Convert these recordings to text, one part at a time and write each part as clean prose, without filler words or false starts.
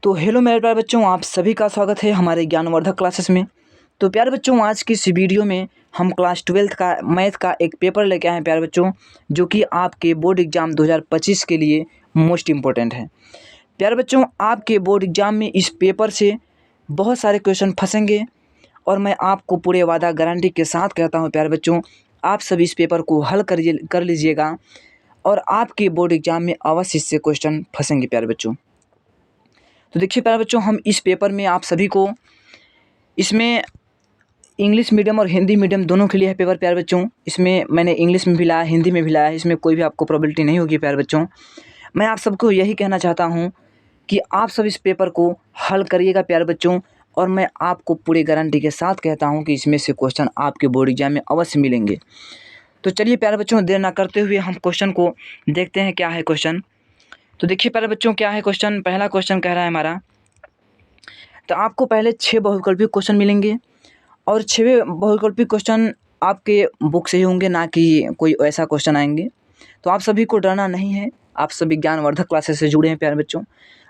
तो हेलो मेरे प्यारे बच्चों, आप सभी का स्वागत है हमारे ज्ञानवर्धक क्लासेस में। तो प्यारे बच्चों, आज की इस वीडियो में हम क्लास 12th का मैथ का एक पेपर लेके आए हैं प्यारे बच्चों, जो कि आपके बोर्ड एग्ज़ाम 2025 के लिए मोस्ट इम्पोर्टेंट है। प्यारे बच्चों, आपके बोर्ड एग्ज़ाम में इस पेपर से बहुत सारे क्वेश्चन फंसेंगे और मैं आपको पूरे वादा गारंटी के साथ कहता हूँ प्यारे बच्चों, आप सभी इस पेपर को हल कर लीजिएगा और आपके बोर्ड एग्ज़ाम में अवश्य इससे क्वेश्चन फंसेंगे प्यारे बच्चों। तो देखिए प्यारे बच्चों, हम इस पेपर में आप सभी को इसमें इंग्लिश मीडियम और हिंदी मीडियम दोनों के लिए है पेपर प्यारे बच्चों। इसमें मैंने इंग्लिश में भी लाया, हिंदी में भी लाया है, इसमें कोई भी आपको प्रॉबिलिटी नहीं होगी प्यारे बच्चों। मैं आप सबको यही कहना चाहता हूँ कि आप सब इस पेपर को हल करिएगा प्यारे बच्चों, और मैं आपको पूरी गारंटी के साथ कहता हूँ कि इसमें से क्वेश्चन आपके बोर्ड एग्जाम में अवश्य मिलेंगे। तो चलिए प्यारे बच्चों, देर ना करते हुए हम क्वेश्चन को देखते हैं क्या है क्वेश्चन। तो देखिए प्यारे बच्चों, क्या है क्वेश्चन। पहला क्वेश्चन कह रहा है हमारा, तो आपको पहले 6 बहुविकल्पी क्वेश्चन मिलेंगे और 6 बहुविकल्पी क्वेश्चन आपके बुक से ही होंगे, ना कि कोई ऐसा क्वेश्चन आएंगे। तो आप सभी को डरना नहीं है, आप सभी ज्ञानवर्धक क्लासेस से जुड़े हैं प्यारे बच्चों।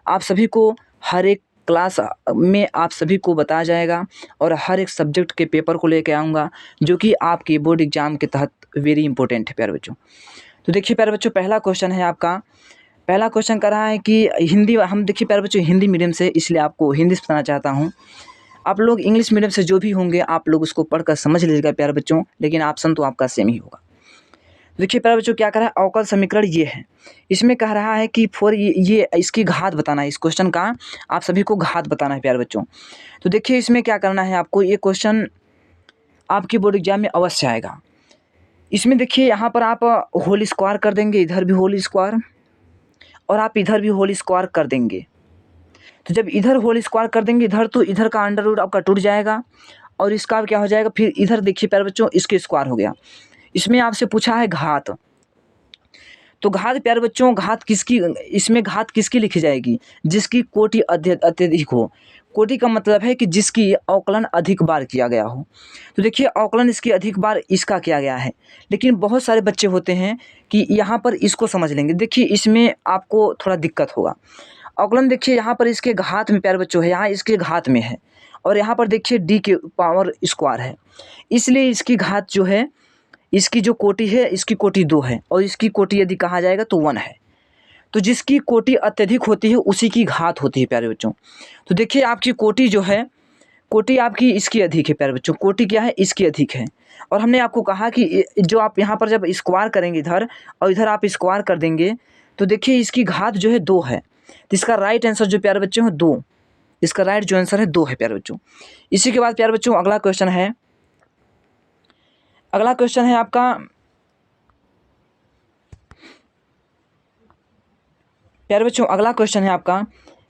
आप सभी को हर एक क्लास में आप सभी को बताया जाएगा और हर एक सब्जेक्ट के पेपर को लेकर आऊँगा, जो कि आपके बोर्ड एग्जाम के तहत वेरी इंपॉर्टेंट है प्यारे बच्चों। तो देखिए प्यारे बच्चों, पहला क्वेश्चन है आपका। पहला क्वेश्चन कर रहा है कि हिंदी, हम देखिए प्यारे बच्चों हिंदी मीडियम से, इसलिए आपको हिंदी से बताना चाहता हूँ। आप लोग इंग्लिश मीडियम से जो भी होंगे आप लोग उसको पढ़कर समझ लीजिएगा प्यारे बच्चों, लेकिन ऑप्शन तो आपका सेम ही होगा। देखिए प्यारे बच्चों, क्या कर रहा है, अवकल समीकरण ये है। इसमें कह रहा है कि ये इसकी घात बताना है। इस क्वेश्चन का आप सभी को घात बताना है प्यारे बच्चों। तो देखिए इसमें क्या करना है आपको, ये क्वेश्चन आपके बोर्ड एग्जाम में अवश्य आएगा। इसमें देखिए यहाँ पर आप होल स्क्वायर कर देंगे, इधर भी होल स्क्वायर और आप इधर भी होल स्क्वायर कर देंगे। तो जब इधर होल स्क्वायर कर देंगे इधर, तो इधर का अंडर रूट आपका टूट जाएगा और इसका क्या हो जाएगा, फिर इधर देखिए प्यारे बच्चों इसके स्क्वायर हो गया। इसमें आपसे पूछा है घात, तो घात प्यारे बच्चों, घात किसकी, इसमें घात किसकी लिखी जाएगी, जिसकी कोटि अत्यधिक हो। कोटि का मतलब है कि जिसकी अवकलन अधिक बार किया गया हो। तो देखिए अवकलन इसकी अधिक बार इसका किया गया है, लेकिन बहुत सारे बच्चे होते हैं कि यहाँ पर इसको समझ लेंगे। देखिए इसमें आपको थोड़ा दिक्कत होगा। अवकलन देखिए यहाँ पर इसके घात में प्यारे बच्चों है, यहाँ इसके घात में है और यहाँ पर देखिए डी के पावर स्क्वायर है, इसलिए इसकी घात जो है, इसकी जो कोटि है, इसकी कोटि 2 है और इसकी कोटि यदि कहा जाएगा तो 1 है। तो जिसकी कोटि अत्यधिक होती है उसी की घात होती है प्यारे बच्चों। तो देखिए आपकी कोटि जो है, कोटि आपकी इसकी अधिक है प्यारे बच्चों, कोटि क्या है, इसकी अधिक है। और हमने आपको कहा कि जो आप यहाँ पर जब स्क्वायर करेंगे इधर और इधर आप स्क्वायर कर देंगे, तो देखिए इसकी घात जो है 2 है। तो इसका राइट आंसर जो प्यारे बच्चों है 2, इसका राइट जो आंसर है 2 है प्यारे बच्चों। इसी के बाद प्यारे बच्चों अगला क्वेश्चन है, अगला क्वेश्चन है आपका, प्यारे बच्चों अगला क्वेश्चन है आपका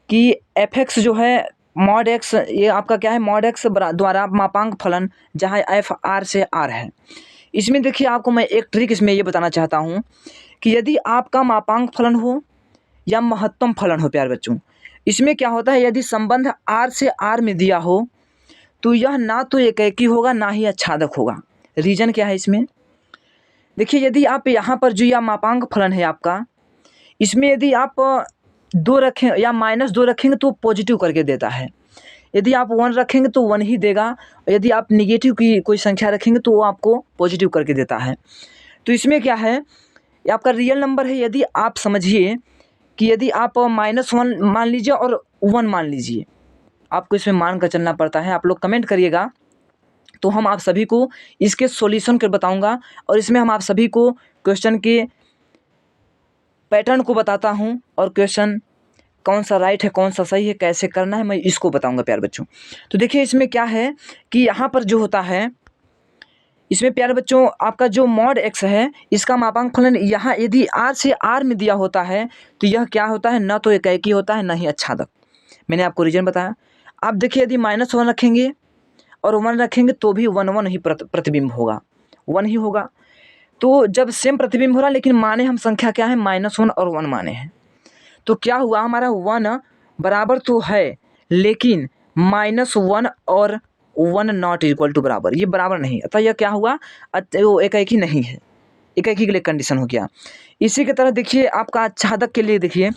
कि एफ एक्स जो है मॉड एक्स, ये आपका क्या है, मॉड एक्स द्वारा मापांक फलन जहाँ एफ आर से आर है। इसमें देखिए आपको मैं एक ट्रिक इसमें ये बताना चाहता हूँ कि यदि आपका मापांक फलन हो या महत्तम फलन हो प्यारे बच्चों, इसमें क्या होता है, यदि संबंध आर से आर में दिया हो तो यह ना तो एकाकी होगा ना ही आच्छादक होगा। रीजन क्या है इसमें, देखिए यदि आप यहाँ पर जो यह मापांक फलन है आपका, इसमें यदि आप 2 रखें या -2 रखेंगे तो पॉजिटिव करके देता है, यदि आप 1 रखेंगे तो 1 ही देगा, यदि आप निगेटिव की कोई संख्या रखेंगे तो वो आपको पॉजिटिव करके देता है। तो इसमें क्या है, ये आपका रियल नंबर है। यदि आप समझिए कि यदि आप -1 मान लीजिए और 1 मान लीजिए, आपको इसमें मान कर चलना पड़ता है। आप लोग कमेंट करिएगा तो हम आप सभी को इसके सॉल्यूशन कर बताऊंगा और इसमें हम आप सभी को क्वेश्चन के पैटर्न को बताता हूं और क्वेश्चन कौन सा राइट है कौन सा सही है कैसे करना है मैं इसको बताऊंगा प्यारे बच्चों। तो देखिए इसमें क्या है कि यहाँ पर जो होता है, इसमें प्यारे बच्चों आपका जो मॉड एक्स है, इसका मापांक फलन यहाँ यदि आर से आर में दिया होता है तो यह क्या होता है, ना तो एकाकी होता है ना ही आच्छादक। मैंने आपको रीजन बताया। आप देखिए यदि -1 रखेंगे और 1 रखेंगे तो भी 1 ही प्रतिबिंब होगा, 1 ही होगा। तो जब सेम प्रतिबिंब हो रहा है लेकिन माने हम संख्या क्या है, -1 और 1 माने हैं, तो क्या हुआ हमारा 1 बराबर तो है लेकिन -1 और 1 नॉट इक्वल टू बराबर, ये बराबर नहीं, अतः यह क्या हुआ, वो एकाकी नहीं है, एकाकी के लिए कंडीशन हो गया। इसी की तरह देखिए आपका आच्छादक के लिए देखिए,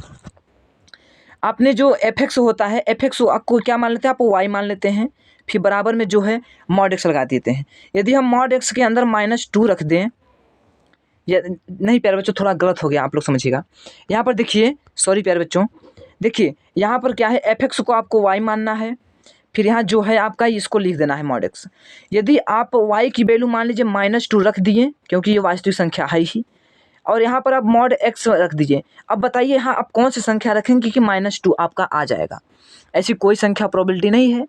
आपने जो एफ एक्स होता है, एफ एक्स आपको क्या मान लेते हैं, आप वाई मान लेते हैं, फिर बराबर में जो है मॉड एक्स लगा देते हैं। यदि हम मॉड एक्स के अंदर -2 रख दें, या नहीं प्यारे बच्चों थोड़ा गलत हो गया, आप लोग समझिएगा। यहाँ पर देखिए, सॉरी प्यारे बच्चों, देखिए यहाँ पर क्या है, एफ एक्स को आपको वाई मानना है, फिर यहाँ जो है आपका इसको लिख देना है मॉड एक्स। यदि आप वाई की वैल्यू मान लीजिए -2 रख दिए, क्योंकि ये वास्तविक संख्या है ही, और यहाँ पर आप मॉड एक्स रख दीजिए। अब बताइए यहाँ आप कौन सी संख्या रखेंगे कि -2 आपका आ जाएगा? ऐसी कोई संख्या प्रोबेबिलिटी नहीं है,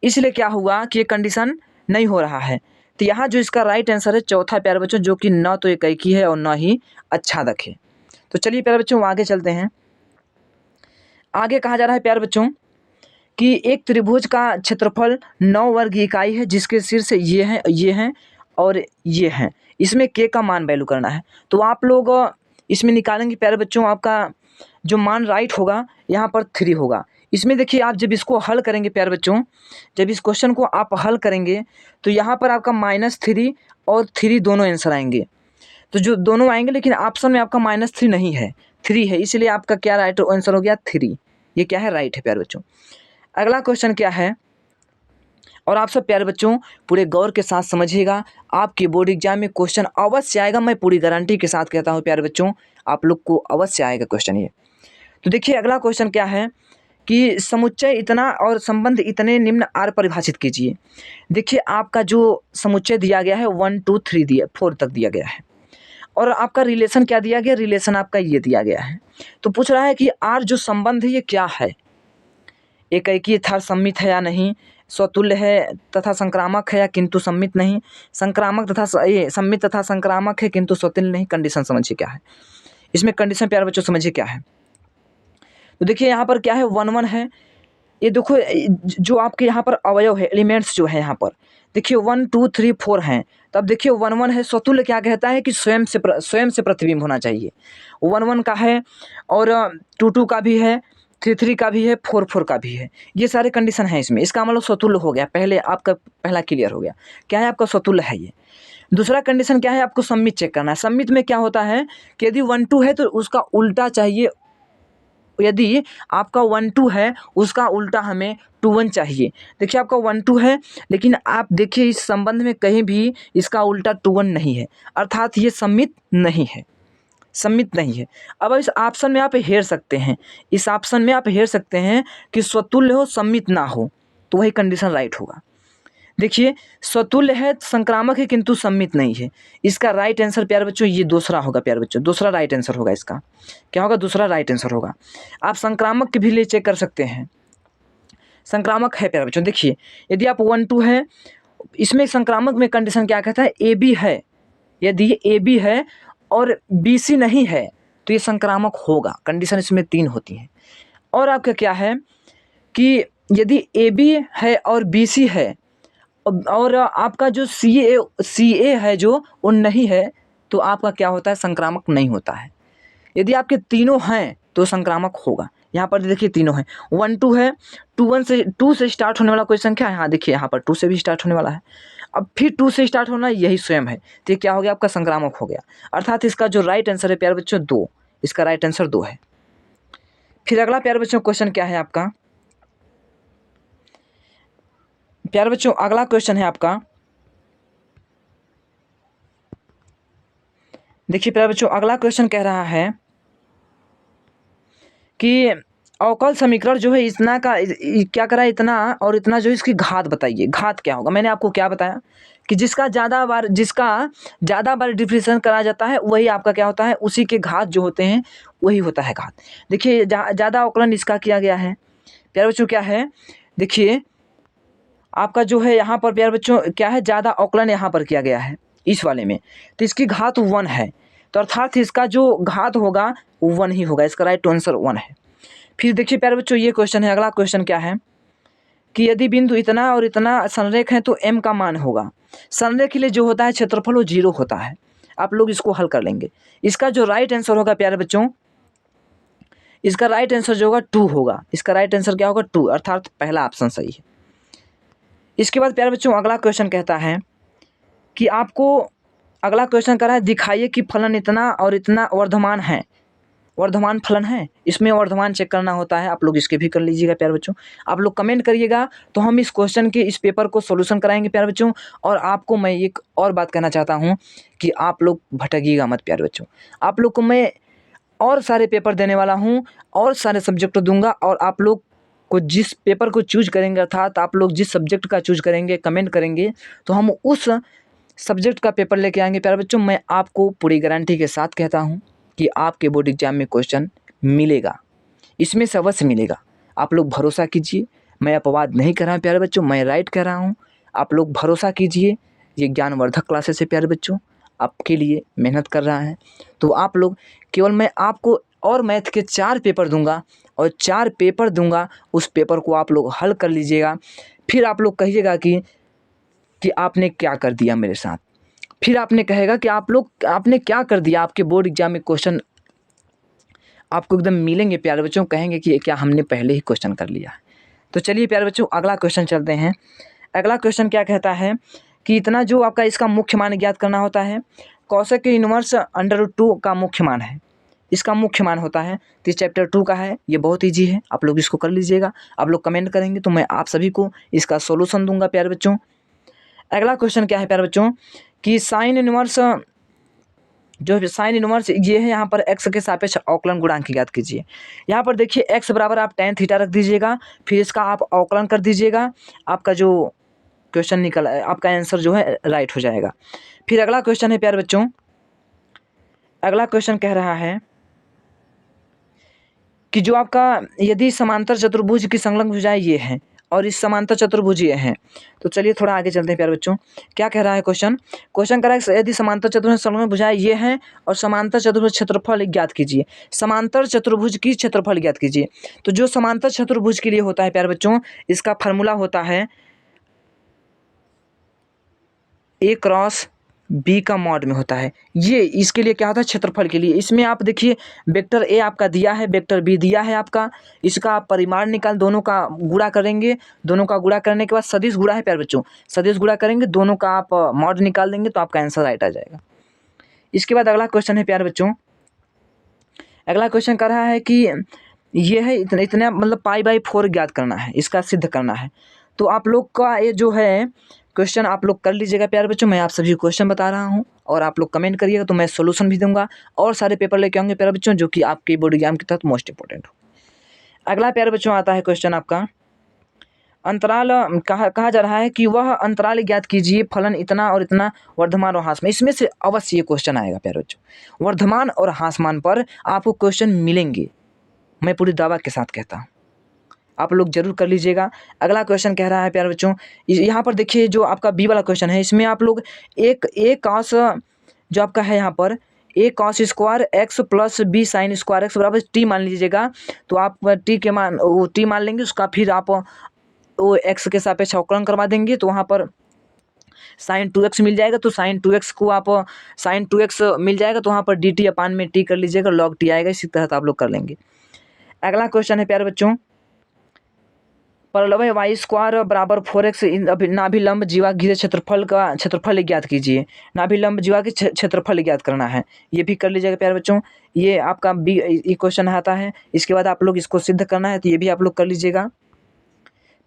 इसलिए क्या हुआ कि ये कंडीशन नहीं हो रहा है। तो यहाँ जो इसका राइट आंसर है चौथा प्यारे बच्चों, जो कि न तो इक्कीय है और न ही अच्छादक है। तो चलिए प्यारे बच्चों आगे चलते हैं। आगे कहा जा रहा है प्यारे बच्चों कि एक त्रिभुज का क्षेत्रफल 9 वर्ग इकाई है, जिसके शीर्ष ये हैं और ये हैं। इसमें के का मान वैल्यू करना है। तो आप लोग इसमें निकालेंगे प्यारे बच्चों, आपका जो मान राइट होगा यहाँ पर 3 होगा। इसमें देखिए आप जब इसको हल करेंगे प्यारे बच्चों, जब इस क्वेश्चन को आप हल करेंगे तो यहाँ पर आपका -3 और 3 दोनों आंसर आएंगे। तो जो दोनों आएंगे, लेकिन ऑप्शन में आपका -3 नहीं है, 3 है, इसलिए आपका क्या राइट आंसर हो गया 3। ये क्या है, राइट है प्यारे बच्चों। अगला क्वेश्चन क्या है, और आप सब प्यारे बच्चों पूरे गौर के साथ समझिएगा, आपके बोर्ड एग्जाम में क्वेश्चन अवश्य आएगा, मैं पूरी गारंटी के साथ कहता हूँ प्यारे बच्चों, आप लोग को अवश्य आएगा क्वेश्चन ये। तो देखिए अगला क्वेश्चन क्या है कि समुच्चय इतना और संबंध इतने निम्न आर परिभाषित कीजिए। देखिए आपका जो समुच्चय दिया गया है 1 2 3 4 तक दिया गया है, और आपका रिलेशन क्या दिया गया, रिलेशन आपका ये दिया गया है। तो पूछ रहा है कि आर जो संबंध है ये क्या है, एकाएकी था सम्मित है या नहीं, स्वतुल्य है तथा संक्रामक है या किंतु सम्मित नहीं, संक्रामक तथा सम्मित तथा संक्रामक है किंतु स्वतुल्य नहीं। कंडीशन समझिए क्या है, इसमें कंडीशन प्यारे बच्चों समझिए क्या है। तो देखिए यहाँ पर क्या है 1 1 है, ये देखो जो आपके यहाँ पर अवयव है, एलिमेंट्स जो है यहाँ पर देखिए 1 2 3 4 हैं। तो अब देखिए 1 1 है, स्वतुल्य क्या कहता है कि स्वयं से प्रतिबिंब होना चाहिए, 1 1 का है, और 2 2 का भी है, 3 3 का भी है, 4 4 का भी है। ये सारे कंडीशन हैं इसमें, इसका मतलब स्वतुल्य हो गया। पहले आपका पहला क्लियर हो गया, क्या है आपका स्वतुल्य है ये। दूसरा कंडीशन क्या है, आपको सम्मित चेक करना है। सम्मित में क्या होता है कि यदि 1 2 है तो उसका उल्टा चाहिए, यदि आपका 1 2 है उसका उल्टा हमें 2 1 चाहिए। देखिए आपका 1 2 है, लेकिन आप देखिए इस संबंध में कहीं भी इसका उल्टा 2 1 नहीं है, अर्थात ये सम्मित नहीं है, सम्मित नहीं है। अब इस ऑप्शन में आप हेर सकते हैं, इस ऑप्शन में आप हेर सकते हैं कि स्वतुल्य हो सम्मित ना हो, तो वही कंडीशन राइट होगा। देखिए स्वतुल्य है, संक्रामक है किंतु सम्मित नहीं है, इसका राइट आंसर प्यारे बच्चों ये दूसरा होगा प्यारे बच्चों, दूसरा राइट आंसर होगा। इसका क्या होगा, दूसरा राइट आंसर होगा। आप संक्रामक के भी लिए चेक कर सकते हैं, संक्रामक है प्यारे बच्चों। देखिए यदि आप 1 2 है, इसमें संक्रामक में कंडीशन क्या कहता है, ए बी है, यदि ए बी है और बी सी नहीं है तो ये संक्रामक होगा। कंडीशन इसमें 3 होती हैं। और आपका क्या है कि यदि ए बी है और बी सी है और आपका जो सी ए है जो वो नहीं है, तो आपका क्या होता है, संक्रामक नहीं होता है। यदि आपके तीनों हैं तो संक्रामक होगा। यहाँ पर देखिए तीनों हैं, 1 2 है, 2 से स्टार्ट होने वाला कोई संख्या है, हाँ देखिए यहाँ पर 2 से भी स्टार्ट होने वाला है, अब फिर 2 से स्टार्ट होना यही स्वयं है, तो ये क्या हो गया, आपका संक्रामक हो गया। अर्थात इसका जो राइट आंसर है प्यारे बच्चों 2, इसका राइट आंसर 2 है। फिर अगला प्यारे बच्चों क्वेश्चन क्या है आपका, प्यारे बच्चों अगला क्वेश्चन है आपका, देखिए प्यारे बच्चों अगला क्वेश्चन कह रहा है कि अवकल समीकरण जो है इतना का क्या करा, इतना और इतना जो इसकी घात बताइए। घात क्या होगा, मैंने आपको क्या बताया कि जिसका ज़्यादा बार डिफरेंशिएशन करा जाता है वही आपका क्या होता है, उसी के घात जो होते हैं वही होता है घात। देखिए ज़्यादा अवकलन इसका किया गया है प्यारे बच्चों, क्या है देखिए आपका जो है यहाँ पर प्यारे बच्चों क्या है, ज़्यादा अवकलन यहाँ पर किया गया है इस वाले में, तो इसकी घात 1 है, तो अर्थात इसका जो घात होगा 1 ही होगा, इसका राइट आंसर 1 है। फिर देखिए प्यारे बच्चों ये क्वेश्चन है, अगला क्वेश्चन क्या है कि यदि बिंदु इतना और इतना संरेख है तो m का मान होगा। संरेख के लिए जो होता है क्षेत्रफल वो 0 होता है, आप लोग इसको हल कर लेंगे। इसका जो राइट आंसर होगा प्यारे बच्चों, इसका राइट आंसर जो होगा 2 होगा, इसका राइट आंसर क्या होगा 2, अर्थात पहला ऑप्शन सही है। इसके बाद प्यारे बच्चों अगला क्वेश्चन कहता है कि आपको, अगला क्वेश्चन कर रहा है दिखाइए कि फलन इतना और इतना वर्धमान है, वर्धमान फलन है, इसमें वर्धमान चेक करना होता है। आप लोग इसके भी कर लीजिएगा प्यारे बच्चों। आप लोग कमेंट करिएगा तो हम इस क्वेश्चन के इस पेपर को सॉल्यूशन कराएंगे प्यारे बच्चों। और आपको मैं एक और बात कहना चाहता हूँ कि आप लोग भटकिएगा मत प्यारे बच्चों। आप लोग को मैं और सारे पेपर देने वाला हूँ और सारे सब्जेक्ट दूंगा, और आप लोग को जिस पेपर को चूज करेंगे, अर्थात आप लोग जिस सब्जेक्ट का चूज करेंगे, कमेंट करेंगे, तो हम उस सब्जेक्ट का पेपर लेके आएंगे प्यारे बच्चों। मैं आपको पूरी गारंटी के साथ कहता हूँ कि आपके बोर्ड एग्जाम में क्वेश्चन मिलेगा, इसमें से अवश्य मिलेगा। आप लोग भरोसा कीजिए, मैं अपवाद नहीं कर रहा हूँ प्यारे बच्चों, मैं राइट कह रहा हूँ। आप लोग भरोसा कीजिए, ये ज्ञानवर्धक क्लासेस है प्यारे बच्चों, आपके लिए मेहनत कर रहा है। तो आप लोग केवल मैं आपको और मैथ के 4 पेपर दूंगा और 4 पेपर दूंगा, उस पेपर को आप लोग हल कर लीजिएगा। फिर आप लोग कहिएगा कि आपने क्या कर दिया मेरे साथ। फिर आपने कहेगा कि आपने क्या कर दिया। आपके बोर्ड एग्जाम में क्वेश्चन आपको एकदम मिलेंगे प्यारे बच्चों, कहेंगे कि क्या हमने पहले ही क्वेश्चन कर लिया है। तो चलिए प्यारे बच्चों अगला क्वेश्चन चलते हैं। अगला क्वेश्चन क्या कहता है कि इतना जो आपका इसका मुख्य मान ज्ञात करना होता है। कौशिक के इनवर्स √2 का मुख्य मान है, इसका मुख्य मान होता है। तो इस चैप्टर 2 का है, ये बहुत ईजी है, आप लोग इसको कर लीजिएगा। आप लोग कमेंट करेंगे तो मैं आप सभी को इसका सोल्यूशन दूंगा प्यारे बच्चों। अगला क्वेश्चन क्या है प्यारे बच्चों कि साइन इनवर्स ये है, यहाँ पर x के सापेक्ष अवकलन गुणांक ज्ञात कीजिए। यहाँ पर देखिए x बराबर आप tan थीटा रख दीजिएगा, फिर इसका आप अवकलन कर दीजिएगा, आपका जो क्वेश्चन निकल आपका आंसर जो है राइट हो जाएगा। फिर अगला क्वेश्चन है प्यारे बच्चों, अगला क्वेश्चन कह रहा है कि जो आपका यदि समांतर चतुर्भुज की संलग्न भुजाएं ये हैं और इस समांतर चतुर्भुज ये हैं। तो चलिए थोड़ा आगे चलते हैं प्यारे बच्चों। क्या कह रहा है क्वेश्चन कह रहा है यदि समांतर चतुर्भुज संलग्न भुजाएं ये हैं और समांतर चतुर्भुज क्षेत्रफल ज्ञात कीजिए। समांतर चतुर्भुज की क्षेत्रफल ज्ञात कीजिए। तो जो समांतर चतुर्भुज के लिए होता है प्यारे बच्चों, इसका फार्मूला होता है A×B का मॉड में होता है। ये इसके लिए क्या होता है, क्षेत्रफल के लिए। इसमें आप देखिए वेक्टर A आपका दिया है, वेक्टर B दिया है आपका, इसका आप परिमाण निकाल, दोनों का गुणा करेंगे, दोनों का गुणा करने के बाद सदिश गुणा है प्यारे बच्चों, सदिश गुणा करेंगे, दोनों का आप मॉड निकाल देंगे तो आपका आंसर राइट आ जाएगा। इसके बाद अगला क्वेश्चन है प्यारे बच्चों, अगला क्वेश्चन कर रहा है कि ये है इतना मतलब π/4 ज्ञात करना है, इसका सिद्ध करना है। तो आप लोग का ये जो है क्वेश्चन आप लोग कर लीजिएगा प्यारे बच्चों। मैं आप सभी क्वेश्चन बता रहा हूँ और आप लोग कमेंट करिएगा तो मैं सोल्यूशन भी दूंगा और सारे पेपर लेके आऊँगे प्यारे बच्चों, जो कि आपके बोर्ड एग्जाम के तहत मोस्ट इंपॉर्टेंट हो। अगला प्यारे बच्चों आता है क्वेश्चन आपका, अंतराल कहा जा रहा है कि वह अंतराल ज्ञात कीजिए, फलन इतना और इतना वर्धमान और ह्रासमान। इसमें से अवश्य ये क्वेश्चन आएगा प्यारे बच्चों। वर्धमान और ह्रासमान पर आपको क्वेश्चन मिलेंगे, मैं पूरी दावा के साथ कहता हूँ, आप लोग जरूर कर लीजिएगा। अगला क्वेश्चन कह रहा है प्यारे बच्चों, यहाँ पर देखिए जो आपका बी वाला क्वेश्चन है, इसमें आप लोग एक कॉस जो आपका है यहाँ पर a×² x + b sin² x बराबर t मान लीजिएगा। तो आप टी मान लेंगे, उसका फिर आप वो x के सापेक्ष अवकलन करवा देंगे तो वहाँ पर sin 2x मिल जाएगा। तो sin 2x को आप sin 2x मिल जाएगा तो वहाँ पर dt/t कर लीजिएगा, log t आएगा, इसी तरह आप लोग कर लेंगे। अगला क्वेश्चन है प्यारे बच्चों, परलवय y² बराबर 4x नाभिलंब जीवा घिरे क्षेत्रफल का क्षेत्रफल ज्ञात कीजिए। नाभिलंब जीवा के क्षेत्रफल ज्ञात करना है, ये भी कर लीजिएगा प्यारे बच्चों। ये आपका बी क्वेश्चन आता है। इसके बाद आप लोग इसको सिद्ध करना है, तो ये भी आप लोग कर लीजिएगा।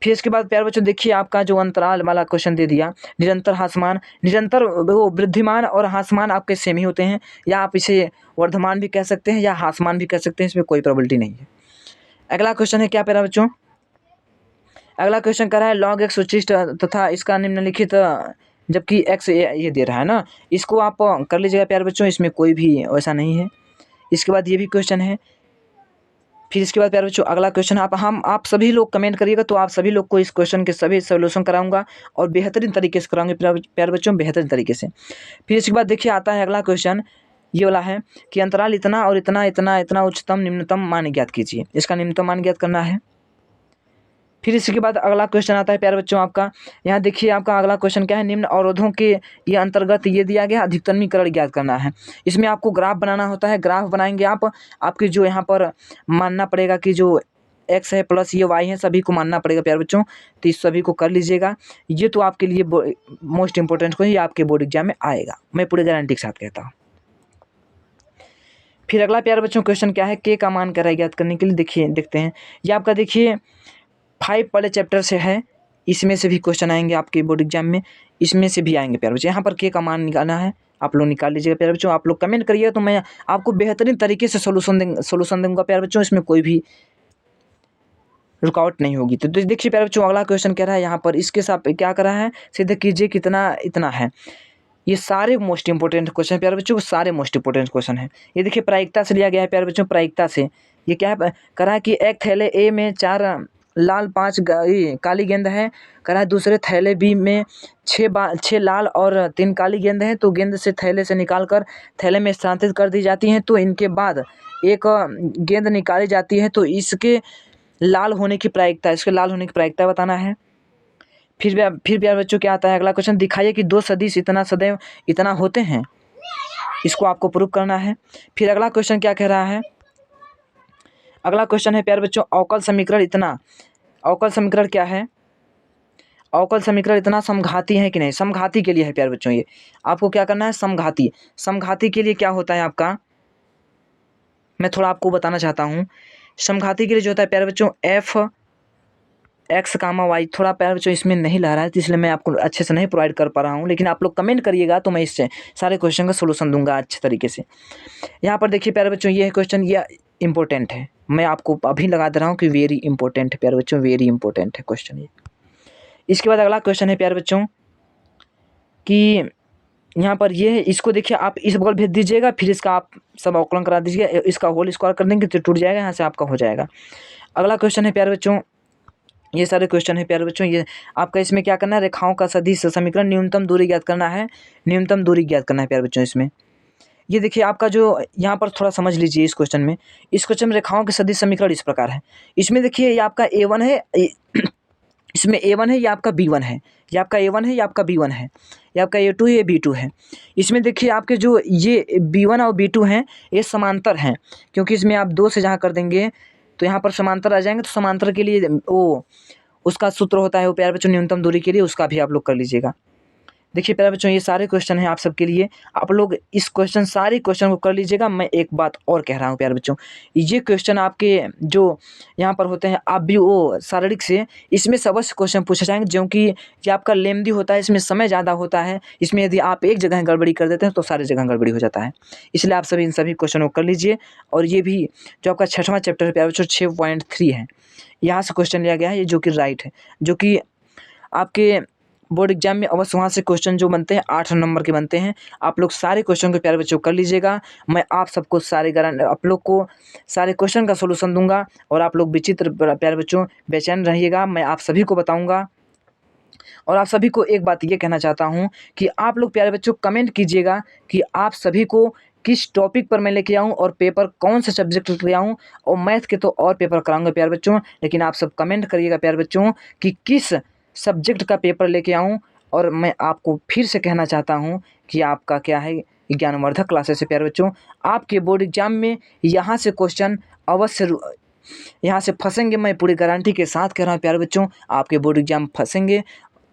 फिर इसके बाद प्यारे बच्चों देखिए आपका जो अंतराल वाला क्वेश्चन दे दिया, निरंतर ह्रासमान, निरंतर वो वृद्धिमान और ह्रासमान आपके सेम ही होते हैं, या आप इसे वर्धमान भी कह सकते हैं या ह्रासमान भी कह सकते हैं, इसमें कोई प्रॉबिलिटी नहीं है। अगला क्वेश्चन है क्या प्यारे बच्चों, अगला क्वेश्चन कर रहा है log x उच्चिष्ट तथा इसका निम्नलिखित, जबकि x ये दे रहा है ना, इसको आप कर लीजिएगा प्यारे बच्चों, इसमें कोई भी वैसा नहीं है। इसके बाद ये भी क्वेश्चन है। फिर इसके बाद प्यारे बच्चों अगला क्वेश्चन आप सभी लोग कमेंट करिएगा तो आप सभी लोग को इस क्वेश्चन के सभी सोल्यूशन कराऊंगा और बेहतरीन तरीके से कराऊंगे प्यारे बच्चों, बेहतरीन तरीके से। फिर इसके बाद देखिए आता है अगला क्वेश्चन, ये वाला है कि अंतराल इतना और इतना इतना इतना उच्चतम निम्नतम मान ज्ञात कीजिए। इसका निम्नतम मान ज्ञात करना है। फिर इसके बाद अगला क्वेश्चन आता है प्यारे बच्चों आपका, यहाँ देखिए आपका अगला क्वेश्चन क्या है, निम्न अवरोधों के ये अंतर्गत ये दिया गया अधिकतमीकरण ज्ञात करना है। इसमें आपको ग्राफ बनाना होता है, ग्राफ बनाएंगे आप, आपकी जो यहाँ पर मानना पड़ेगा कि जो x है प्लस ये y है, सभी को मानना पड़ेगा प्यारे बच्चों, तो इस सभी को कर लीजिएगा। ये तो आपके लिए मोस्ट इंपॉर्टेंट को ही आपके बोर्ड एग्जाम में आएगा, मैं पूरे गारंटी के साथ कहता हूँ। फिर अगला प्यारे बच्चों क्वेश्चन क्या है, के का मान क्या है ज्ञात करने के लिए देखते हैं। ये आपका देखिए 5 वाले चैप्टर से है, इसमें से भी क्वेश्चन आएंगे आपके बोर्ड एग्जाम में, इसमें से भी आएंगे प्यारे बच्चों। यहाँ पर के का मान निकालना है, आप लोग निकाल लीजिएगा प्यारे बच्चों। आप लोग कमेंट करिएगा तो मैं आपको बेहतरीन तरीके से सोल्यूशन दूंगा प्यारे बच्चों, इसमें कोई भी रुकावट नहीं होगी। तो देखिए प्यारे बच्चों अगला क्वेश्चन कह रहा है यहाँ पर, इसके साथ क्या कर रहा है, सिद्ध कीजिए कितना इतना है। ये सारे मोस्ट इंपॉर्टेंट क्वेश्चन है प्यारे बच्चों, सारे मोस्ट इंपॉर्टेंट क्वेश्चन है। ये देखिए प्रायिकता से लिया गया है प्यारे बच्चों, प्रायिकता से। ये क्या है, करा है कि एक थैले ए में 4 लाल 5 काली गेंद है, करा है दूसरे थैले बी में 6 लाल और 3 काली गेंद है। तो गेंद से थैले से निकाल कर थैले में स्थानांतरित कर दी जाती हैं, तो इनके बाद एक गेंद निकाली जाती है, तो इसके लाल होने की प्रायिकता, इसके लाल होने की प्रायिकता बताना है। फिर प्यारे बच्चों क्या आता है अगला क्वेश्चन, दिखाइए कि 2 सदिश इतना सदैव इतना होते हैं, इसको आपको प्रूव करना है। फिर अगला क्वेश्चन क्या कह रहा है, अगला क्वेश्चन है प्यारे बच्चों अवकल समीकरण इतना, अवकल समीकरण क्या है, अवकल समीकरण इतना समघाती है कि नहीं, समघाती के लिए है प्यारे बच्चों। ये आपको क्या करना है, समघाती, समघाती के लिए क्या होता है आपका, मैं थोड़ा आपको बताना चाहता हूँ। समघाती के लिए जो होता है प्यारे बच्चों एफ एक्स कामा वाई, थोड़ा प्यारे बच्चों इसमें नहीं ला रहा है, तो इसलिए मैं आपको अच्छे से नहीं प्रोवाइड कर पा रहा हूँ, लेकिन आप लोग कमेंट करिएगा तो मैं इससे सारे क्वेश्चन का सोल्यूशन दूंगा अच्छे तरीके से। यहाँ पर देखिए प्यारे बच्चों ये क्वेश्चन ये इंपॉर्टेंट है, मैं आपको अभी लगा दे रहा हूँ कि वेरी इंपॉर्टेंट है प्यारे बच्चों, वेरी इंपॉर्टेंट है क्वेश्चन ये। इसके बाद अगला क्वेश्चन है प्यारे बच्चों कि यहाँ पर ये है, इसको देखिए आप इस बगल भेज दीजिएगा, फिर इसका आप सब अवकलन करा दीजिएगा, इसका होल स्क्वायर कर देंगे तो टूट जाएगा, यहाँ से आपका हो जाएगा। अगला क्वेश्चन है प्यारे बच्चों, ये सारे क्वेश्चन है प्यारे बच्चों। ये आपका इसमें क्या करना है, रेखाओं का सदिश समीकरण न्यूनतम दूरी ज्ञात करना है, न्यूनतम दूरी ज्ञात करना है प्यारे बच्चों इसमें। ये देखिए आपका जो यहाँ पर थोड़ा समझ लीजिए इस क्वेश्चन में, इस क्वेश्चन में रेखाओं के सदिश समीकरण इस प्रकार है। इसमें देखिए ये आपका A1 है, इसमें A1 है, ये आपका B1 है, ये आपका A1 है, ये आपका B1 है, ये आपका A2 है, ये B2 है। इसमें देखिए आपके जो ये B1 और B2 हैं ये समांतर हैं, क्योंकि इसमें आप 2 से जहाँ कर देंगे तो यहाँ पर समांतर आ जाएंगे, तो समांतर के लिए वो उसका सूत्र होता है वो प्यारे बच्चों न्यूनतम दूरी के लिए, उसका भी आप लोग कर लीजिएगा। देखिए प्यारे बच्चों ये सारे क्वेश्चन हैं आप सबके लिए, आप लोग इस क्वेश्चन सारे क्वेश्चन को कर लीजिएगा। मैं एक बात और कह रहा हूँ प्यारे बच्चों, ये क्वेश्चन आपके जो यहाँ पर होते हैं आप भी वो शारीरिक से इसमें से अवश्य क्वेश्चन पूछे जाएंगे, क्योंकि ये आपका लेंदी होता है, इसमें समय ज़्यादा होता है, इसमें यदि आप एक जगह गड़बड़ी कर देते हैं तो सारी जगह गड़बड़ी हो जाता है। इसलिए आप सभी इन सभी क्वेश्चन को कर लीजिए। और ये भी जो आपका 6वां चैप्टर है प्यारे बच्चों 6.3 है, यहाँ से क्वेश्चन लिया गया है, ये जो कि राइट है, जो कि आपके बोर्ड एग्जाम में अवश्य वहाँ से क्वेश्चन जो बनते हैं 8 नंबर के बनते हैं। आप लोग सारे क्वेश्चन को प्यारे बच्चों कर लीजिएगा, मैं आप सबको आप लोग को सारे क्वेश्चन का सोल्यूशन दूंगा, और आप लोग विचित्र प्यारे बच्चों बेचैन रहिएगा, मैं आप सभी को बताऊंगा। और आप सभी को एक बात ये कहना चाहता हूँ कि आप लोग प्यारे बच्चों कमेंट कीजिएगा कि आप सभी को किस टॉपिक पर मैं लेके आऊँ और पेपर कौन से सब्जेक्ट लेके आऊँ, और मैथ के तो और पेपर कराऊंगा प्यारे बच्चों, लेकिन आप सब कमेंट करिएगा प्यारे बच्चों कि किस सब्जेक्ट का पेपर लेके आऊँ। और मैं आपको फिर से कहना चाहता हूँ कि आपका क्या है, ज्ञानवर्धक क्लासेस से प्यारे बच्चों आपके बोर्ड एग्जाम में यहाँ से क्वेश्चन अवश्य यहाँ से फंसेंगे, मैं पूरी गारंटी के साथ कह रहा हूँ प्यारे बच्चों, आपके बोर्ड एग्जाम फंसेंगे।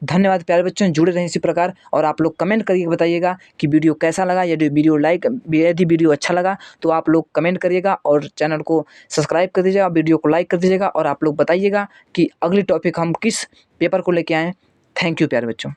धन्यवाद प्यारे बच्चों, जुड़े रहें इसी प्रकार, और आप लोग कमेंट करके बताइएगा कि वीडियो कैसा लगा। यदि वीडियो अच्छा लगा तो आप लोग कमेंट करिएगा, और चैनल को सब्सक्राइब कर दीजिएगा, वीडियो को लाइक कर दीजिएगा, और आप लोग बताइएगा कि अगली टॉपिक हम किस पेपर को लेके आएँ। थैंक यू प्यारे बच्चों।